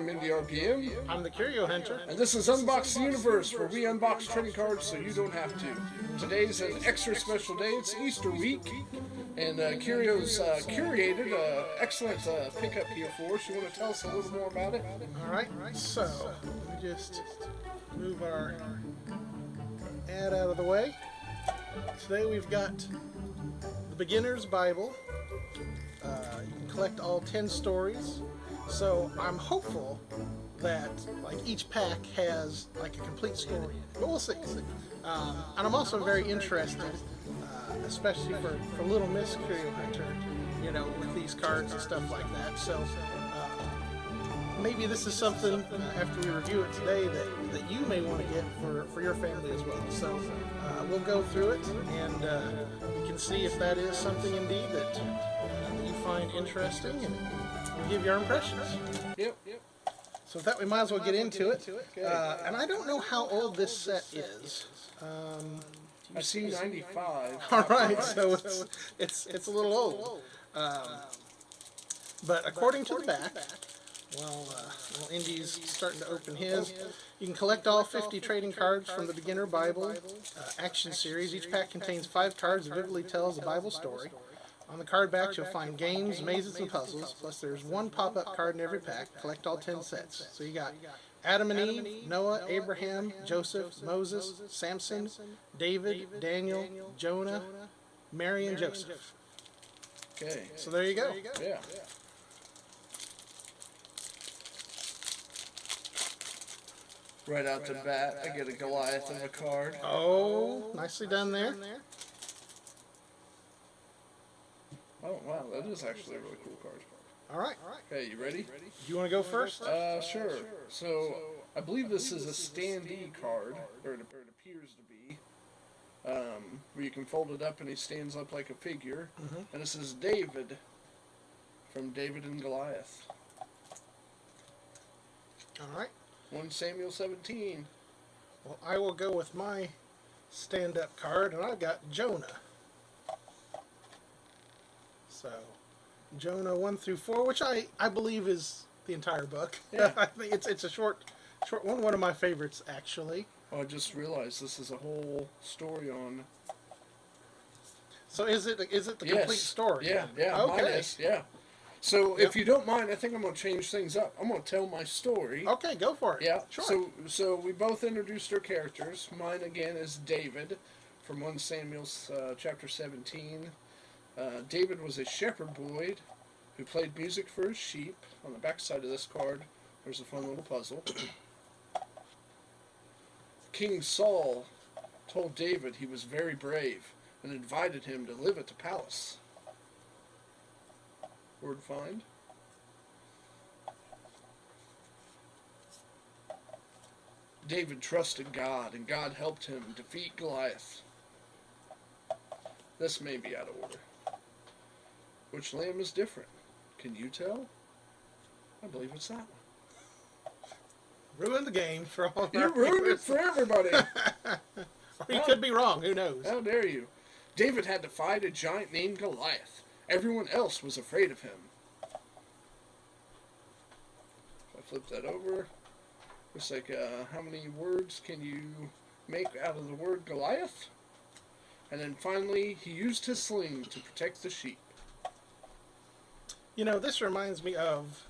I'm Indie RPM. I'm the Curio Hunter. And this is Unbox the Universe, where we unbox trading cards so you don't have to. Today's an extra special day. It's Easter week. And Curio's curated an excellent pickup here for us. You want to tell us a little more about it? Alright, so let me just move our ad out of the way. Today we've got the Beginner's Bible. You can collect all 10 stories. So I'm hopeful that like each pack has like a complete story, but we'll see. And I'm also very interested, especially for Little Miss Curio Hunter, you know, with these cards and stuff like that. So maybe this is something after we review it today that you may want to get for your family as well. So we'll go through it and we can see if that is something indeed that you find interesting, and we'll give your impressions. Yep. So with that, we might as well get into it. And I don't know how old this set is. I see 95. All right, so it's a little old. But according to the back, well, Indy's starting to open his. You can collect all 50 trading cards from the Beginner Bible Action Series. Each pack contains 5 cards that vividly tells the Bible story. On the card backs, you'll find games, mazes, and puzzles. Plus, there's one pop-up card in every pack. Collect all 10 sets. So you got Adam and Eve, Noah, Abraham, Joseph, Moses, Samson, David, Daniel, Jonah, Mary, and Joseph. Okay. So there you go. Yeah. Right out the bat, I get a Goliath of a card. Oh, nicely done there. Oh, wow, that is actually a really cool card. All right. Okay, you ready? You want to go first? Sure. So, I believe this is a standee card, or it appears to be, where you can fold it up and he stands up like a figure. And this is David, from David and Goliath. All right. 1 Samuel 17. Well, I will go with my stand-up card, and I've got Jonah. So, Jonah 1 through 4, which I believe is the entire book. Yeah. I think it's a short one of my favorites, actually. Oh, I just realized this is a whole story on... So is it the complete story? Yeah, Okay. mine is, yeah. So if you don't mind, I think I'm going to change things up. I'm going to tell my story. Okay, go for it. Yeah, sure. So we both introduced our characters. Mine, again, is David from 1 Samuel chapter 17. David was a shepherd boy who played music for his sheep. On the back side of this card, there's a fun little puzzle. King Saul told David he was very brave and invited him to live at the palace. Word find. David trusted God, and God helped him defeat Goliath. This may be out of order. Which lamb is different? Can you tell? I believe it's that one. Ruined the game for all. You ruined it for everybody. Or you could be wrong. Who knows? How dare you? David had to fight a giant named Goliath. Everyone else was afraid of him. If I flip that over, it's like, how many words can you make out of the word Goliath? And then finally, he used his sling to protect the sheep. You know, this reminds me of,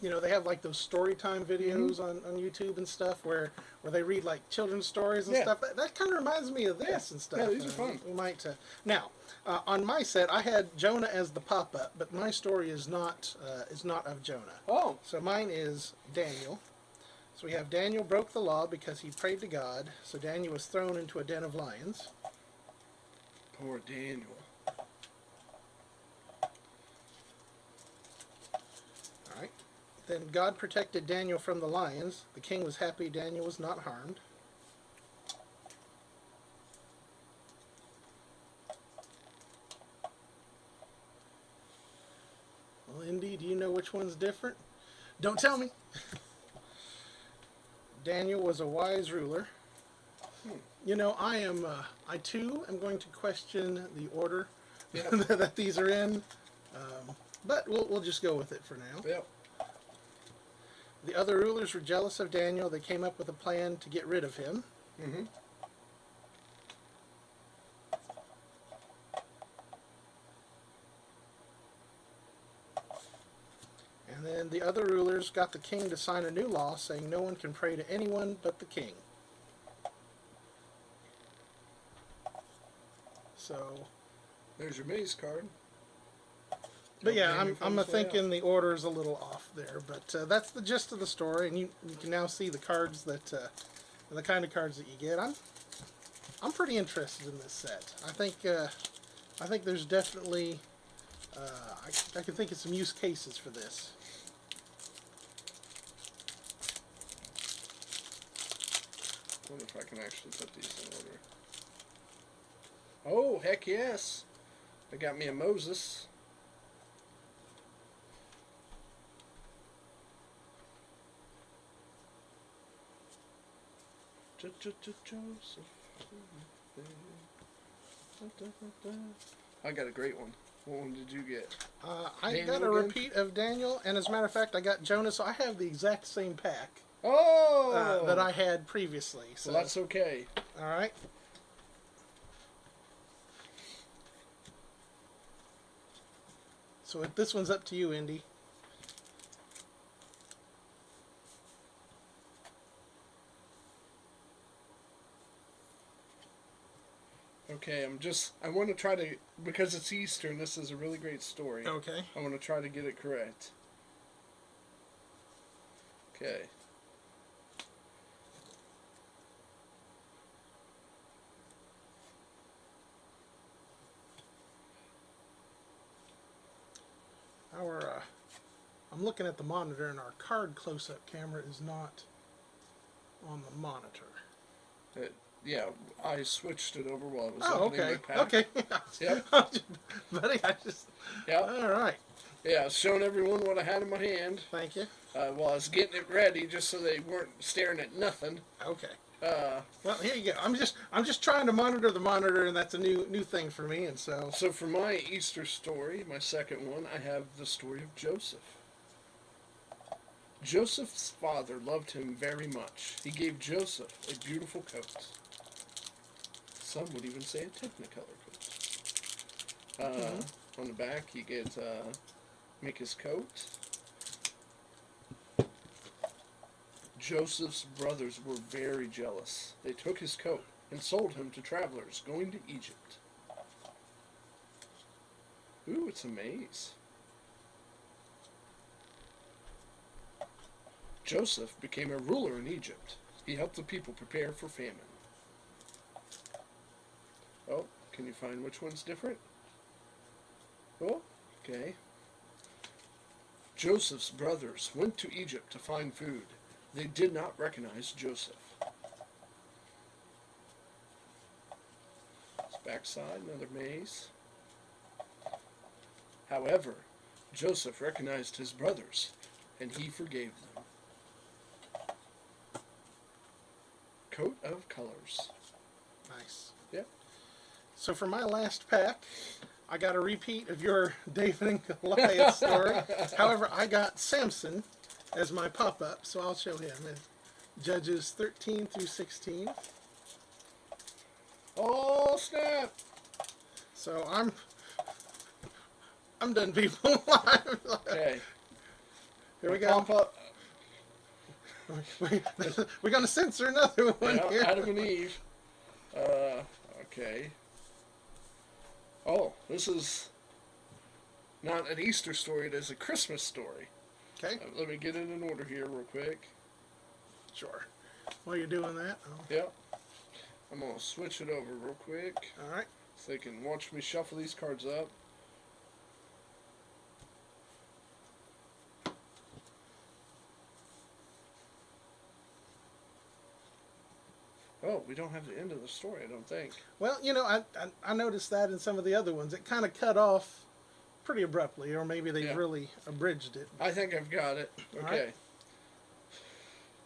you know, they have like those story time videos on YouTube and stuff where they read like children's stories and stuff. That kind of reminds me of this and stuff. Yeah, these are fun. We might now on my set I had Jonah as the pop-up, but my story is not of Jonah. Oh, so mine is Daniel. So we have Daniel broke the law because he prayed to God. So Daniel was thrown into a den of lions. poor Daniel. Then God protected Daniel from the lions. The king was happy Daniel was not harmed. Well, Indy, do you know which one's different? Don't tell me. Daniel was a wise ruler. You know, I too am going to question the order that these are in, but we'll just go with it for now. Yep. The other rulers were jealous of Daniel. They came up with a plan to get rid of him. Mm-hmm. And then the other rulers got the king to sign a new law saying no one can pray to anyone but the king. So, There's your maze card. but yeah, Naming I'm from his way thinking the order's a little off there. But that's the gist of the story, and you can now see the cards that, the kind of cards that you get. I'm pretty interested in this set. I think there's definitely I can think of some use cases for this. I wonder if I can actually put these in order. Oh, heck yes! I got me a Moses. Joseph. I got a great one. What one did you get? I Daniel got a again? repeat of Daniel, and as a matter of fact, I got Jonah, so I have the exact same pack Oh! that I had previously. So Well, that's okay. all right. So this one's up to you, Indy. Okay, I want to try to, because it's Easter and this is a really great story. Okay. I want to try to get it correct. Okay. I'm looking at the monitor, and our card close-up camera is not on the monitor. Yeah, I switched it over while I was Oh, opening okay. my pack. Okay. Yep. Buddy, I just. Yep. All right. Yeah, I was showing everyone what I had in my hand Thank you. while I was getting it ready, just so they weren't staring at nothing. Okay. Uh, Well, here you go. I'm just trying to monitor the monitor, and that's a new thing for me, and so. so for my Easter story, my second one, I have the story of Joseph. Joseph's father loved him very much. He gave Joseph a beautiful coat. Some would even say a Technicolor coat. On the back, you get make his coat. Joseph's brothers were very jealous. They took his coat and sold him to travelers going to Egypt. Ooh, it's a maze. Joseph became a ruler in Egypt. He helped the people prepare for famine. Oh, can you find which one's different? Oh, okay. Joseph's brothers went to Egypt to find food. They did not recognize Joseph. This backside, another maze. However, Joseph recognized his brothers, and he forgave them. Coat of colors. Nice. Yep. So for my last pack, I got a repeat of your David and Goliath story. However, I got Samson as my pop-up, so I'll show him. Judges 13 through 16. Oh, snap! So I'm done, people. Okay. Here we go. Pop up. We're gonna censor another one Yeah, here. Adam and Eve. Okay. Oh, this is not an Easter story, it is a Christmas story. Okay. Let me get it in order here real quick. Sure. While you're doing that, Yep. I'm going to switch it over real quick all right. so they can watch me shuffle these cards up. Oh, we don't have the end of the story, I don't think. Well, you know, I noticed that in some of the other ones. It kind of cut off pretty abruptly, or maybe they've Yeah. really abridged it. I think I've got it. All Okay. right.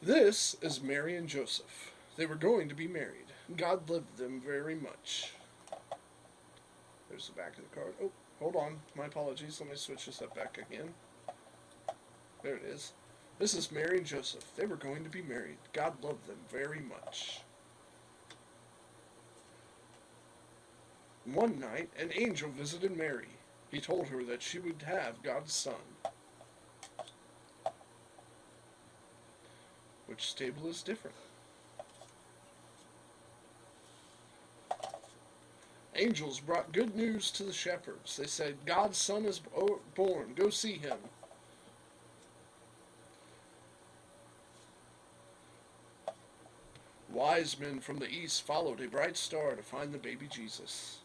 This is Mary and Joseph. They were going to be married. God loved them very much. There's the back of the card. Oh, hold on. My apologies. Let me switch this up back again. There it is. This is Mary and Joseph. They were going to be married. God loved them very much. One night, an angel visited Mary. He told her that she would have God's son. Which stable is different? Angels brought good news to the shepherds. They said, God's son is born. Go see him. Wise men from the east followed a bright star to find the baby Jesus.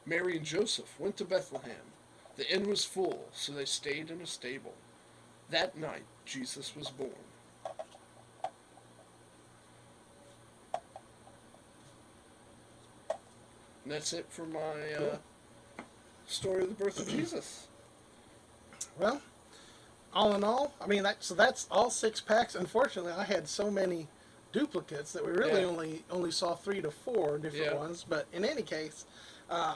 Mary and Joseph went to Bethlehem. The inn was full, so they stayed in a stable. That night, Jesus was born. And that's it for my story of the birth of Jesus. Well, all in all, I mean, that's all 6 packs. Unfortunately, I had so many duplicates that we really only saw 3 to 4 different ones. But in any case, I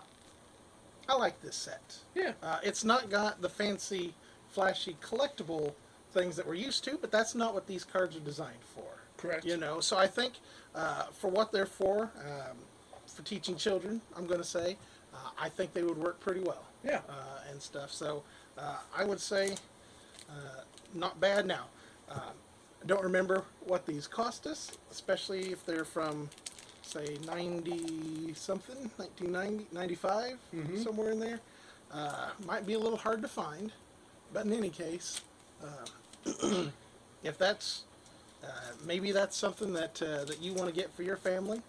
like this set. Yeah. It's not got the fancy, flashy, collectible things that we're used to, but that's not what these cards are designed for. Correct. You know, so I think for what they're for teaching children, I'm going to say, I think they would work pretty well. Yeah. And stuff. So I would say not bad. Now, I don't remember what these cost us, especially if they're from, say, 90-something, 1990, 95, somewhere in there. Might be a little hard to find, but in any case, if that's, maybe that's something that that you want to get for your family,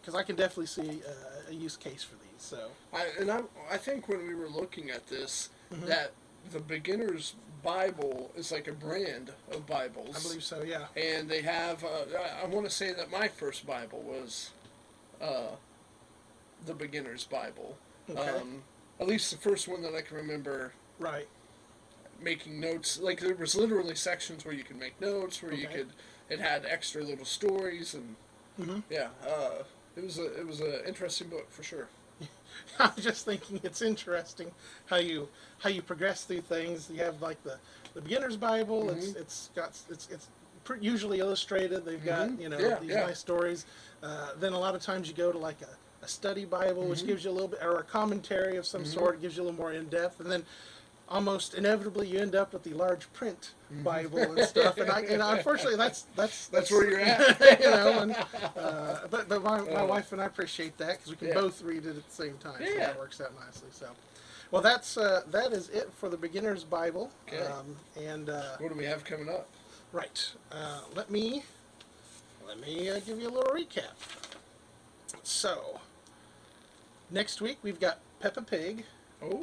because I can definitely see a use case for these. So, I think when we were looking at this, that the Beginner's Bible is like a brand of Bibles. I believe so, yeah. And they have, I want to say that my first Bible was the Beginner's Bible. Okay. At least the first one that I can remember. Right. Making notes. Like, there was literally sections where you could make notes, where you could, it had extra little stories, and yeah, it was an interesting book for sure. I was just thinking it's interesting how you progress through things. You have like the Beginner's Bible. It's usually illustrated. They've got these nice stories. Then a lot of times you go to like a study Bible, which gives you a little bit, or a commentary of some sort. It gives you a little more in depth, and then almost inevitably you end up with the large print Bible and stuff. And unfortunately that's where you're at. You know. And, but my wife and I appreciate that because we can both read it at the same time. So that works out nicely. So, well, that is it for the Beginner's Bible. Okay. What do we have coming up? Right. Let me give you a little recap. So, next week we've got Peppa Pig. Oh.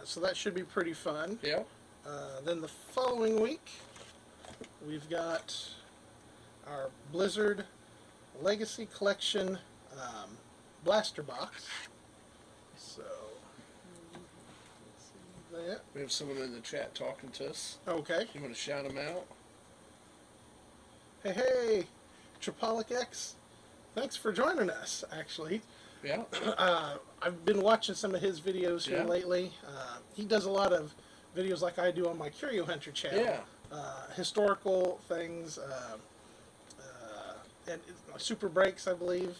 So that should be pretty fun. Yeah. Then the following week, we've got our Blizzard Legacy Collection blaster box. So, let's see that. We have someone in the chat talking to us. Okay. You want to shout them out? Hey, Tripolic X. Thanks for joining us, actually. Yeah. I've been watching some of his videos here lately. He does a lot of videos like I do on my Curio Hunter channel. Yeah. Historical things, and super breaks, I believe.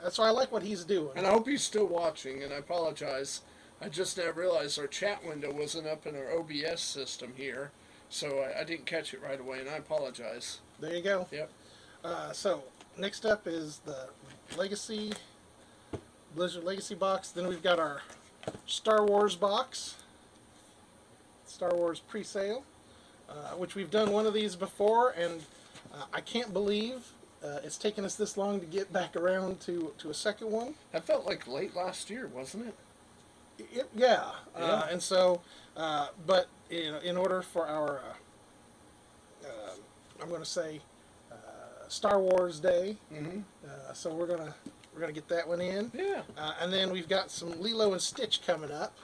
So I like what he's doing. And I hope he's still watching, and I apologize. I just now realized our chat window wasn't up in our OBS system here, so I didn't catch it right away, and I apologize. There you go. Yep. So next up is the Blizzard Legacy box. Then we've got our Star Wars box. Star Wars pre-sale, which we've done one of these before, and I can't believe it's taken us this long to get back around to a second one. That felt like late last year, wasn't it? Yeah. And so, but in order for our, I'm going to say, Star Wars Day, so we're gonna get that one in. Yeah. And then we've got some Lilo and Stitch coming up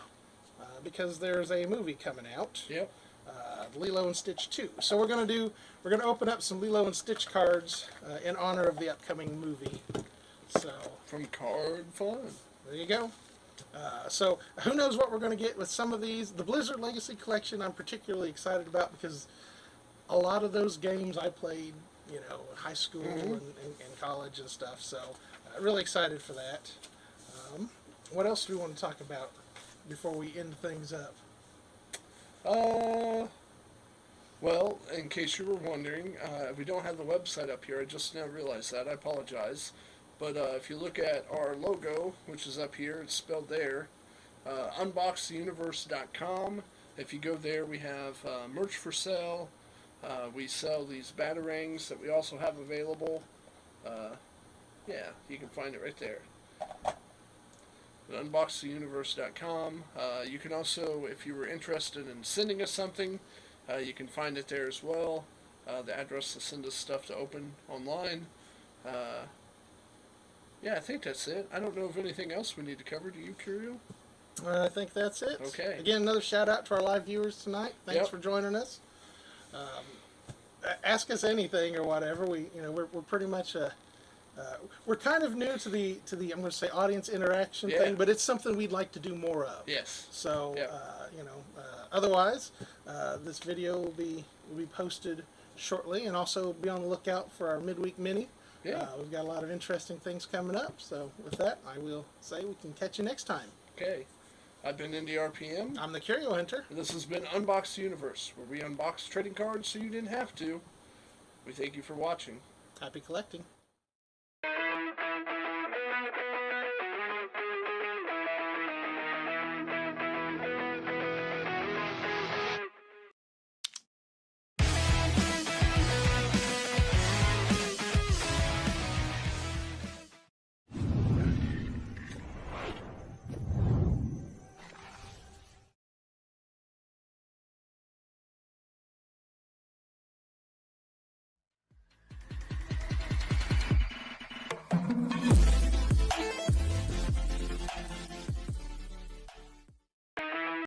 because there's a movie coming out. Yep. Lilo and Stitch 2. So we're gonna open up some Lilo and Stitch cards in honor of the upcoming movie. So From Card Fun. there you go. So who knows what we're going to get with some of these. The Blizzard Legacy Collection I'm particularly excited about because a lot of those games I played, you know, high school and college and stuff. So really excited for that. What else do we want to talk about before we end things up? Well, in case you were wondering, we don't have the website up here. I just now realized that. I apologize. But if you look at our logo, which is up here, it's spelled there, unboxtheuniverse.com. If you go there, we have merch for sale. We sell these batarangs that we also have available. Yeah, you can find it right there. At unboxtheuniverse.com. You can also, if you were interested in sending us something, you can find it there as well. The address to send us stuff to open online. Yeah, I think that's it. I don't know of anything else we need to cover. Do you, Curio? I think that's it. Okay. Again, another shout out to our live viewers tonight. Thanks for joining us. Ask us anything or whatever. We're pretty much we're kind of new to the I'm going to say audience interaction thing, but it's something we'd like to do more of. Yes. So otherwise, this video will be posted shortly, and also be on the lookout for our midweek mini. Yeah. We've got a lot of interesting things coming up. So with that, I will say we can catch you next time. Okay. I've been Indie RPM. I'm the Curio Hunter. And this has been Unbox the Universe, where we unbox trading cards so you didn't have to. We thank you for watching. Happy collecting.